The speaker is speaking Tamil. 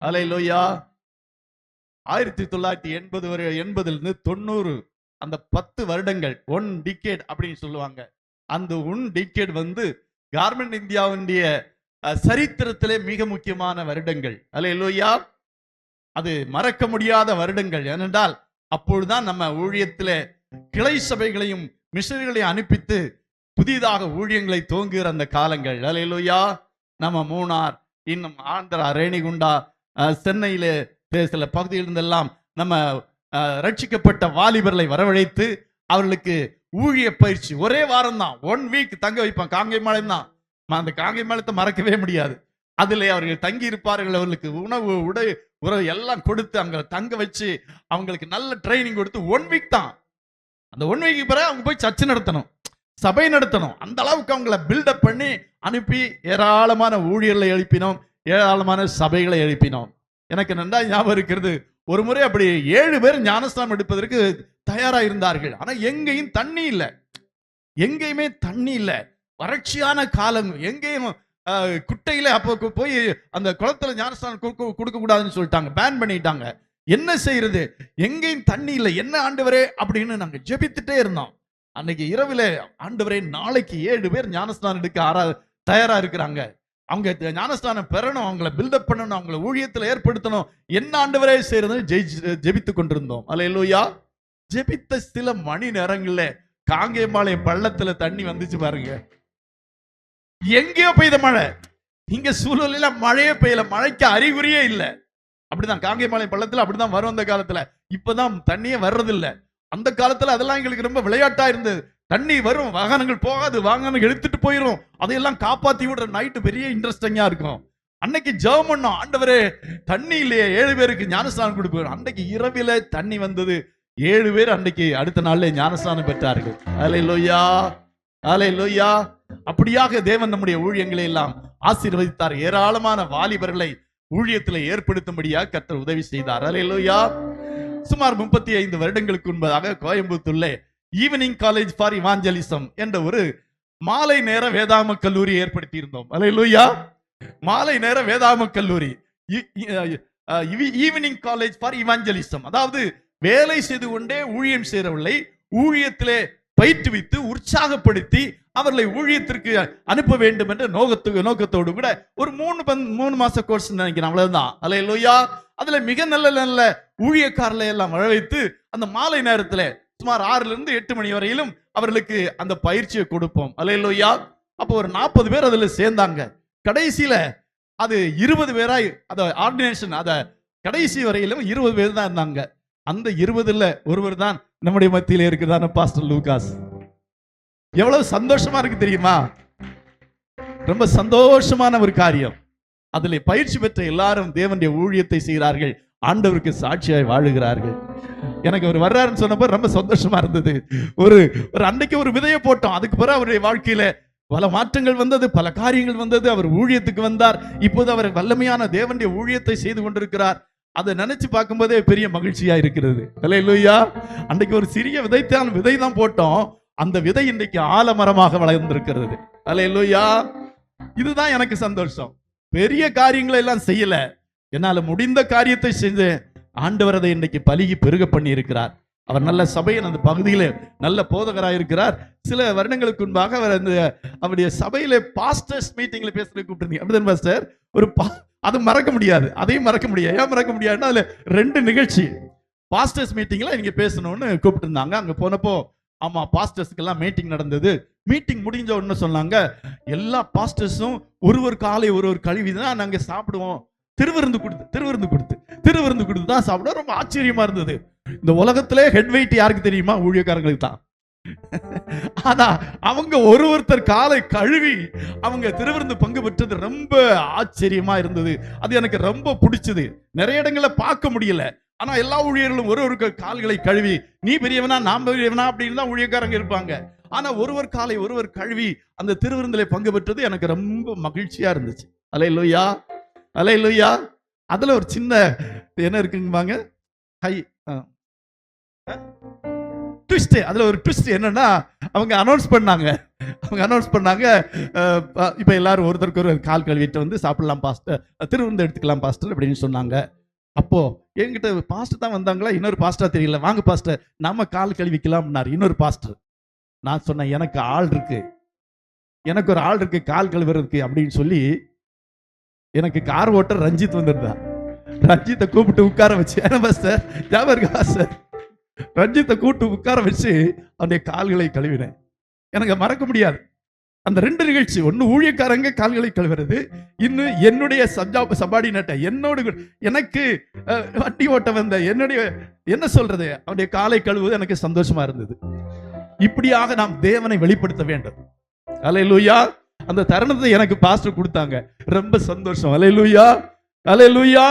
அல்லேலூயா. 1980 90 அந்த 10 வருடங்கள், 1 டிகேட் அப்படின்னு சொல்லுவாங்க. அந்த 1 டிகேட் கார்மெண்ட் இந்தியாவுடைய சரித்திரத்திலே மிக முக்கியமான வருடங்கள். அல்லேலூயா. அது மறக்க முடியாத வருடங்கள். ஏனென்றால் அப்பொழுதுதான் நம்ம ஊழியத்திலே கிளை சபைகளையும் மிஷனரிகளையும் அனுப்பித்து புதிதாக ஊழியங்களை துவங்குகிற அந்த காலங்கள். அல்லேலூயா. நம்ம மூணார், இன்னும் ஆந்திரா, ரேணிகுண்டா, சென்னையிலே சில பகுதியிலிருந்தெல்லாம் நம்ம ரட்சிக்கப்பட்ட வாலிபர்களை வரவழைத்து அவர்களுக்கு ஊழிய பயிற்சி ஒரே வாரம் தான், 1 வீக் தங்க வைப்பான். காங்கேயம்பாளையம் தான். அந்த காங்கேயம்பாளையத்தை மறக்கவே முடியாது. அதிலே அவர்கள் தங்கி இருப்பார்கள். அவர்களுக்கு உணவு, உடை, உறவு எல்லாம் கொடுத்து அங்க தங்க வச்சு அவங்களுக்கு நல்ல ட்ரைனிங் கொடுத்து 1 வீக் தான். அந்த 1 வீக்கு பிறகு அவங்க போய் சர்ச்சை நடத்தணும், சபை நடத்தணும். அந்த அளவுக்கு அவங்கள பில்டப் பண்ணி அனுப்பி ஏராளமான ஊழியர்களை எழுப்பினோம், ஏராளமான சபைகளை எழுப்பினோம். எனக்கு நன்றா ஞாபகம் இருக்கிறது, ஒரு முறை அப்படி 7 பேர் ஞானஸ்தானம் எடுப்பதற்கு தயாரா இருந்தார்கள். ஆனா எங்கேயும் தண்ணி இல்லை, எங்கேயுமே தண்ணி இல்லை, வறட்சியான காலம். எங்கேயும் குட்டையில அப்போ போய் அந்த குளத்துல ஞானஸ்தானம் கொடுக்க கூடாதுன்னு சொல்லிட்டாங்க, பேன் பண்ணிட்டாங்க. என்ன செய்யறது, எங்கேயும் தண்ணி இல்லை, என்ன ஆண்டவரே அப்படின்னு நாங்க ஜெபித்துட்டே இருந்தோம். அன்னைக்கு இரவுல, ஆண்டவரே நாளைக்கு 7 பேர் ஞானஸ்தானம் எடுக்க தயாரா இருக்கிறாங்க, அவங்க ஞானஸ்தானம் பெறணும், அவங்கள பில்டப் பண்ணணும், அவங்கள ஊழியத்தில் ஏற்படுத்தணும், என்ன ஆண்டவரே செய்யறது ஜெபித்து கொண்டிருந்தோம். அல்லேலூயா. ஜெபித்த சில மணி நேரங்கள்ல காங்கேயம்பாளையம் பள்ளத்துல தண்ணி வந்துச்சு பாருங்க. எங்கேயோ பெய்த மழை, இங்க சூழலில மழையே பெய்யல, மழைக்கு அறிகுறியே இல்லை. அப்படிதான் காங்கேயம்பாளையம் பள்ளத்துல அப்படிதான் வரும் அந்த காலத்துல. இப்பதான் தண்ணியே வர்றதில்லை. அந்த காலத்துல அதெல்லாம் எங்களுக்கு ரொம்ப விளையாட்டா இருந்தது. தண்ணி வரும், வாகனங்கள் போகாது, வாகனங்கள் எடுத்துட்டு போயிடும், அதையெல்லாம் காப்பாத்தி விடுற நைட்டு பெரிய இன்ட்ரெஸ்டிங்கா இருக்கும். அன்னைக்கு ஜெபம் பண்ணோம், ஆண்டவரே தண்ணி இல்லையே, 7 பேருக்கு ஞானஸ்தானம் கொடுப்போம். அன்னைக்கு இரவில தண்ணி வந்தது, 7 பேர் அன்னைக்கு அடுத்த நாள்ல ஞானஸ்தானம் பெற்றார்கள். அல்லேலூயா, அல்லேலூயா. அப்படியாக தேவன் நம்முடைய ஊழியங்களை எல்லாம் ஆசீர்வதித்தார். ஏராளமான வாலிபர்களை ஊழியத்தில் ஏற்படுத்தும்படியாக கர்த்தர் உதவி செய்தார். அல்லேலூயா. சுமார் 35 வருடங்களுக்கு முன்பதாக கோயம்புத்தூர்ல ஈவினிங் காலேஜ் ஃபார் இவாஞ்சலிசம் என்ற ஒரு மாலை நேர வேதாம கல்லூரி ஏற்படுத்தி இருந்தோம். அல்லேலூயா. மாலை நேர வேதாம கல்லூரி, ஈவினிங் காலேஜ் ஃபார் இவாஞ்சலிசம். அதாவது வேலை செய்து கொண்டே ஊழியம் செய்யறவர்களை ஊழியத்திலே பயிற்றுவித்து உற்சாகப்படுத்தி அவர்களை ஊழியத்திற்கு அனுப்ப வேண்டும் என்ற நோக்கத்தோடு கூட ஒரு 3 மாச கோர்ஸ் நினைக்கிறேன், அவ்வளவுதான். அல்லேலூயா. அதுல மிக நல்ல நல்ல ஊழியக்காரர்களை எல்லாம் வரவைத்து அந்த மாலை நேரத்துல சுமார் 6 to 8 மணி வரையிலும் அவர்களுக்கு அந்த பயிற்சியை கொடுப்போம். அல்லேலூயா. அப்போ ஒரு 40 பேர் அதுல சேர்ந்தாங்க. கடைசியில அது 20 பேராய் அத ஆர்டினேஷன், அத கடைசி வரையிலும் 20 பேர் தான் இருந்தாங்க. அந்த 20ல ஒருவர் தான் நம்முடைய மத்தியில இருக்கிறதான பாஸ்டர் லூகாஸ். எவ்வளவு சந்தோஷமா இருக்கு தெரியுமா? ரொம்ப சந்தோஷமான ஒரு காரியம். அதுல பயிற்சி பெற்ற எல்லாரும் தேவனுடைய ஊழியத்தை செய்கிறார்கள், ஆண்டவருக்கு சாட்சியாய் வாழுகிறார்கள். எனக்கு அவர் வர்றாருன்னு சொன்னப்போ ரொம்ப சந்தோஷமா இருந்தது. ஒரு அன்னைக்கு ஒரு விதையை போட்டோம், அதுக்கு பிறகு அவருடைய வாழ்க்கையில பல மாற்றங்கள் வந்தது, பல காரியங்கள் வந்தது. அவர் ஊழியத்துக்கு வந்தார். இப்போது அவர் வல்லமையான தேவனுடைய ஊழியத்தை செய்து கொண்டிருக்கிறார். அதை நினைச்சு பார்க்கும்போதே பெரிய மகிழ்ச்சியா இருக்கிறது. அல்லேலூயா. அன்றைக்கு ஒரு சிறிய விதை தான் போட்டோம், அந்த விதை இன்றைக்கு ஆலமரமாக வளர்ந்திருக்கிறது. அல்லேலூயா. இதுதான் எனக்கு சந்தோஷம். பெரிய காரியங்களை எல்லாம் செய்யல, என்னால முடிந்த காரியத்தை செஞ்சு ஆண்டவர் அதை இன்னைக்கு பலுகி பெருக பண்ணி இருக்கிறார். அவர் நல்ல சபையின் அந்த பகுதியில நல்ல போதகராக இருக்கிறார். சில வருடங்களுக்கு முன்பாக அவர் அந்த அவருடைய சபையில பாஸ்டர்ஸ் மீட்டிங்ல பேசுறது கூப்பிட்டுருந்தீங்க, அப்படிதான் பாஸ்டர். அது மறக்க முடியாது, அதையும் மறக்க முடியாது. ஏன் மறக்க முடியாதுன்னா அதுல 2 நிகழ்ச்சி பாஸ்டர்ஸ் மீட்டிங்ல நீங்க பேசணும்னு கூப்பிட்டு இருந்தாங்க. அங்க போனப்போ ஆமா பாஸ்டர்ஸ்க்கு எல்லாம் மீட்டிங் நடந்தது. மீட்டிங் முடிஞ்ச உடனே சொன்னாங்க, எல்லா பாஸ்டர்ஸும் ஒருவர் காலை ஒருவர் கழுவிதான் நாங்க சாப்பிடுவோம், திருவிருந்து கொடுத்து தான் சாப்பிடுவோம். ரொம்ப ஆச்சரியமா இருந்தது. இந்த உலகத்திலே ஹெட் வெயிட் யாருக்கு தெரியுமா? ஊழியக்காரங்களுக்கு தான். ஆனா அவங்க ஒருத்தர் காலை கழுவி அவங்க திருவிருந்து பங்கு பெற்றது ரொம்ப ஆச்சரியமா இருந்தது. அது எனக்கு ரொம்ப பிடிச்சது. நிறைய இடங்களை பார்க்க முடியல, ஆனா எல்லா ஊழியர்களும் ஒரு கால்களை கழுவி, நீ பெரியவனா நான் பெரியவனா அப்படின்னு தான் ஊழியக்காரங்க இருப்பாங்க. ஆனா ஒருவர் காலை ஒருவர் கழுவி அந்த திருவிருந்திலே பங்கு பெற்றது எனக்கு ரொம்ப மகிழ்ச்சியா இருந்துச்சு. அல்லேலூயா, அல்லேலூயா. அதுல ஒரு சின்ன என்ன இருக்குங்க, ஹை ட்விஸ்ட், அதுல ஒரு ட்விஸ்ட் என்னன்னா, அவங்க அனௌன்ஸ் பண்ணாங்க இப்ப எல்லாரும் ஒருத்தருக்கு ஒரு கால் கழுவிட்டு வந்து சாப்பிடலாம் பாஸ்டர், திருவிருந்து எடுத்துக்கலாம் பாஸ்டர் அப்படின்னு சொன்னாங்க. அப்போ என்கிட்ட பாஸ்டர் தான் வந்தாங்களா, இன்னொரு பாஸ்டர் தெரியல, வாங்க பாஸ்டர் நாம கால் கழுவிக்கலாம்னாரு இன்னொரு பாஸ்டர். நான் சொன்னேன், எனக்கு ஒரு ஆள் இருக்கு கால் கழுவுறதுக்கு அப்படின்னு சொல்லி, எனக்கு கார் ஓட்டர் ரஞ்சித் வந்திருந்தா. ரஞ்சித்தை கூப்பிட்டு உட்கார வச்சு, பாஸ்டர் ஞாபகம் இருக்கா பாஸ்டர், ரஞ்சித்தை கூப்பிட்டு உட்கார வச்சு அவனுடைய கால்களை கழுவினேன். எனக்கு மறக்க முடியாது அந்த 2 நிகழ்ச்சி. ஒன்னு ஊழியக்காரங்க கால்களை கழுவுறது, இன்னும் என்னுடைய சபார்டினேட் எனக்கு வண்டி ஓட்ட வந்த என்ன சொல்றது, அவனுடைய காலை கழுவுவது எனக்கு சந்தோஷமா இருந்தது. இப்படியாக நாம் தேவனை வெளிப்படுத்த வேண்டும். அல்லேலூயா. அந்த தருணத்தை எனக்கு பாஸ்டர் கொடுத்தாங்க, ரொம்ப சந்தோஷம். அல்லேலூயா, அல்லேலூயா.